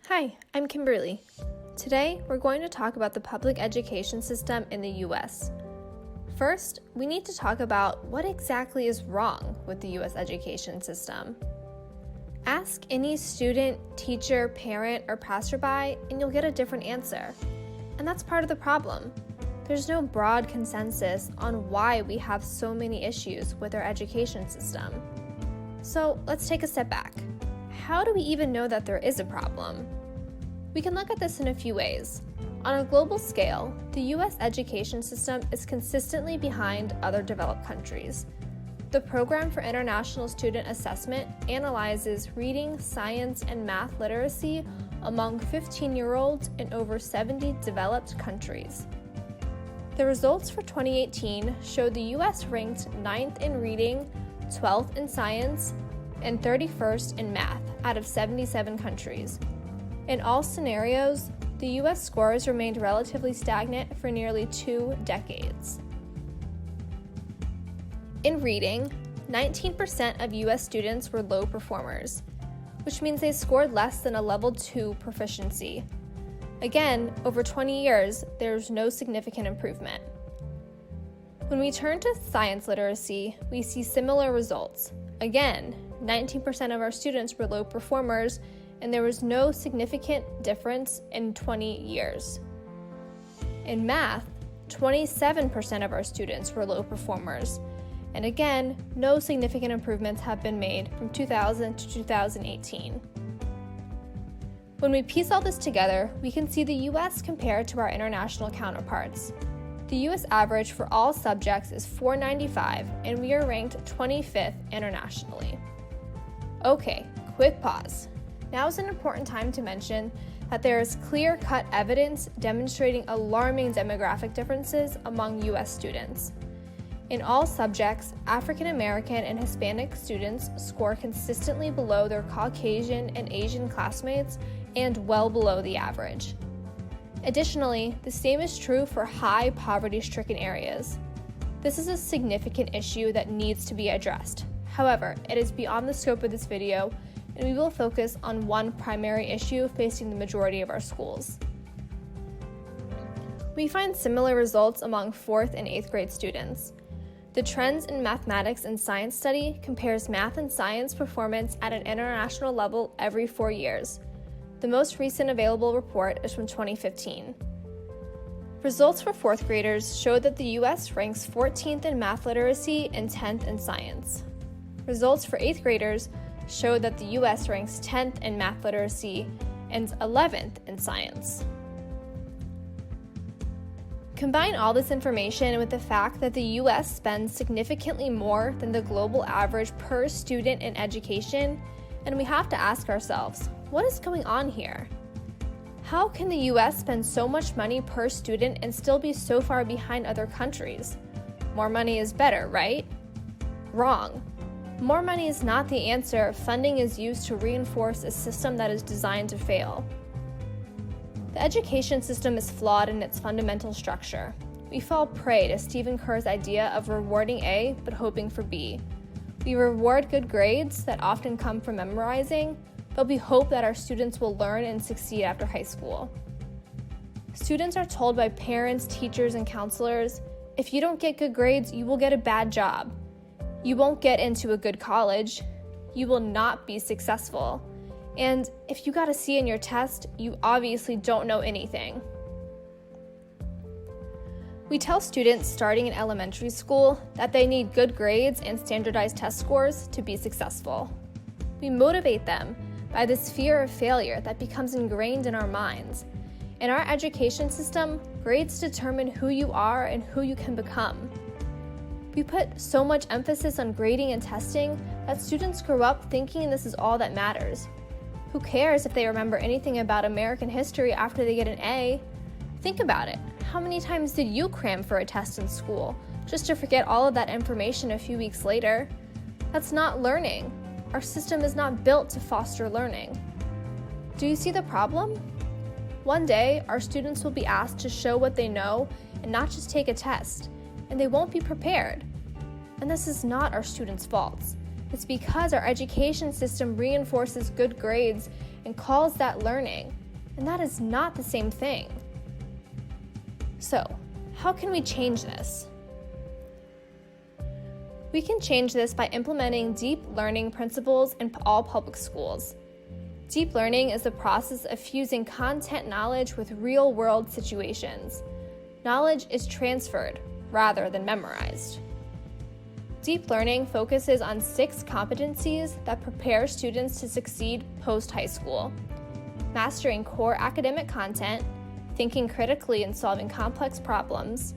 Hi, I'm Kimberly. Today, we're going to talk about the public education system in the U.S. First, we need to talk about what exactly is wrong with the U.S. education system. Ask any student, teacher, parent, or passerby, and you'll get a different answer. And that's part of the problem. There's no broad consensus on why we have so many issues with our education system. So let's take a step back. How do we even know that there is a problem? We can look at this in a few ways. On a global scale, the U.S. education system is consistently behind other developed countries. The Program for International Student Assessment analyzes reading, science, and math literacy among 15-year-olds in over 70 developed countries. The results for 2018 showed the U.S. ranked 9th in reading, 12th in science, and 31st in math out of 77 countries. In all scenarios, the U.S. scores remained relatively stagnant for nearly 2 decades. In reading, 19% of U.S. students were low performers, which means they scored less than a level 2 proficiency. Again, over 20 years, there's no significant improvement. When we turn to science literacy, we see similar results. Again, 19% of our students were low performers, and there was no significant difference in 20 years. In math, 27% of our students were low performers, and again, no significant improvements have been made from 2000 to 2018. When we piece all this together, we can see the U.S. compared to our international counterparts. The U.S. average for all subjects is 495, and we are ranked 25th internationally. Okay, quick pause. Now is an important time to mention that there is clear-cut evidence demonstrating alarming demographic differences among U.S. students. In all subjects, African American and Hispanic students score consistently below their Caucasian and Asian classmates and well below the average. Additionally, the same is true for high poverty-stricken areas. This is a significant issue that needs to be addressed. However, it is beyond the scope of this video, and we will focus on one primary issue facing the majority of our schools. We find similar results among 4th and 8th grade students. The Trends in Mathematics and Science study compares math and science performance at an international level every 4 years. The most recent available report is from 2015. Results for 4th graders showed that the U.S. ranks 14th in math literacy and 10th in science. Results for 8th graders showed that the U.S. ranks 10th in math literacy and 11th in science. Combine all this information with the fact that the U.S. spends significantly more than the global average per student in education, and we have to ask ourselves, what is going on here? How can the U.S. spend so much money per student and still be so far behind other countries? More money is better, right? Wrong. More money is not the answer. Funding is used to reinforce a system that is designed to fail. The education system is flawed in its fundamental structure. We fall prey to Stephen Kerr's idea of rewarding A but hoping for B. We reward good grades that often come from memorizing, but we hope that our students will learn and succeed after high school. Students are told by parents, teachers, and counselors, if you don't get good grades, you will get a bad job. You won't get into a good college. You will not be successful. And if you got a C in your test, you obviously don't know anything. We tell students starting in elementary school that they need good grades and standardized test scores to be successful. We motivate them by this fear of failure that becomes ingrained in our minds. In our education system, grades determine who you are and who you can become. We put so much emphasis on grading and testing that students grow up thinking this is all that matters. Who cares if they remember anything about American history after they get an A? Think about it. How many times did you cram for a test in school just to forget all of that information a few weeks later? That's not learning. Our system is not built to foster learning. Do you see the problem? One day, our students will be asked to show what they know and not just take a test, and they won't be prepared. And this is not our students' faults. It's because our education system reinforces good grades and calls that learning. and that is not the same thing. So, how can we change this? We can change this by implementing deep learning principles in all public schools. Deep learning is the process of fusing content knowledge with real-world situations. Knowledge is transferred rather than memorized. Deep learning focuses on 6 competencies that prepare students to succeed post-high school: mastering core academic content, thinking critically and solving complex problems,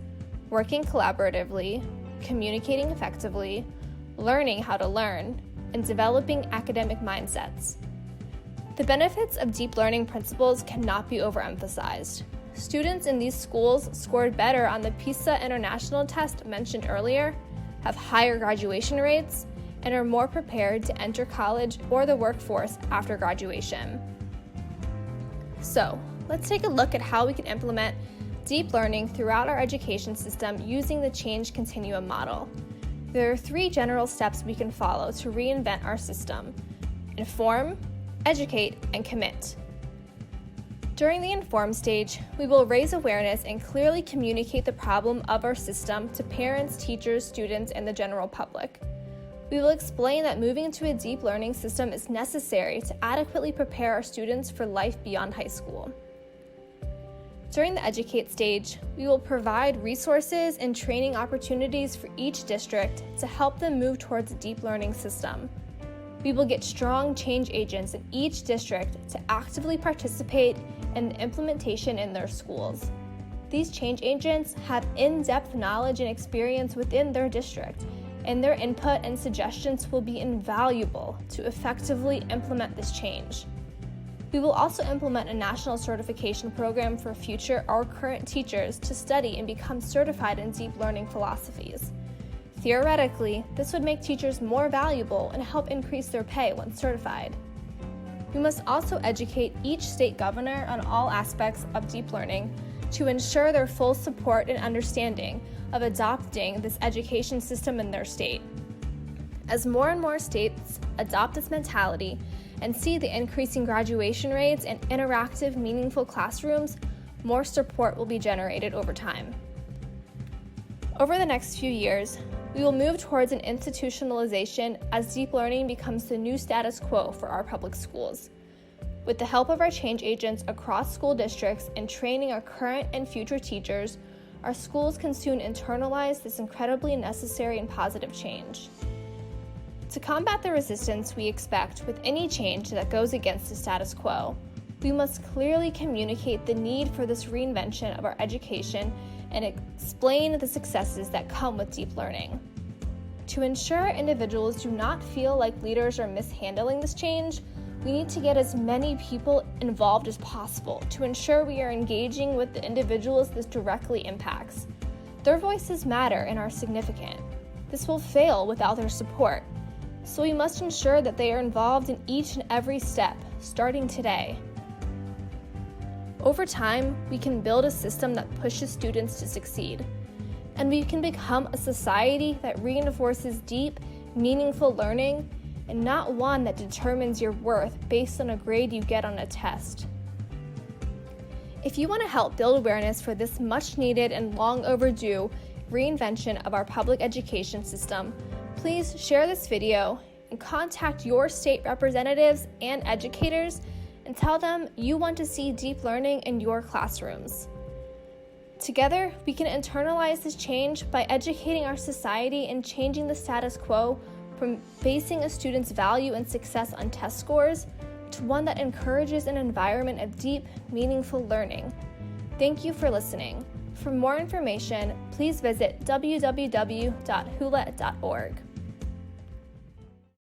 working collaboratively, communicating effectively, learning how to learn, and developing academic mindsets. The benefits of deep learning principles cannot be overemphasized. Students in these schools scored better on the PISA international test mentioned earlier, have higher graduation rates, and are more prepared to enter college or the workforce after graduation. So, let's take a look at how we can implement deep learning throughout our education system using the change continuum model. There are 3 general steps we can follow to reinvent our system: inform, educate, and commit. During the inform stage, we will raise awareness and clearly communicate the problem of our system to parents, teachers, students, and the general public. We will explain that moving to a deep learning system is necessary to adequately prepare our students for life beyond high school. During the educate stage, we will provide resources and training opportunities for each district to help them move towards a deep learning system. We will get strong change agents in each district to actively participate in the implementation in their schools. These change agents have in-depth knowledge and experience within their district, and their input and suggestions will be invaluable to effectively implement this change. We will also implement a national certification program for future or current teachers to study and become certified in deep learning philosophies. Theoretically, this would make teachers more valuable and help increase their pay once certified. We must also educate each state governor on all aspects of deep learning to ensure their full support and understanding of adopting this education system in their state. As more and more states adopt this mentality and see the increasing graduation rates and interactive, meaningful classrooms, more support will be generated over time. Over the next few years, we will move towards an institutionalization as deep learning becomes the new status quo for our public schools. With the help of our change agents across school districts and training our current and future teachers, our schools can soon internalize this incredibly necessary and positive change. To combat the resistance we expect with any change that goes against the status quo, we must clearly communicate the need for this reinvention of our education and explain the successes that come with deep learning. To ensure individuals do not feel like leaders are mishandling this change, we need to get as many people involved as possible to ensure we are engaging with the individuals this directly impacts. Their voices matter and are significant. This will fail without their support, so we must ensure that they are involved in each and every step, starting today. Over time, we can build a system that pushes students to succeed, and we can become a society that reinforces deep, meaningful learning and not one that determines your worth based on a grade you get on a test. If you want to help build awareness for this much-needed and long overdue reinvention of our public education system, please share this video and contact your state representatives and educators and tell them you want to see deep learning in your classrooms. Together, we can internalize this change by educating our society and changing the status quo from basing a student's value and success on test scores to one that encourages an environment of deep, meaningful learning. Thank you for listening. For more information, please visit www.houellette.org.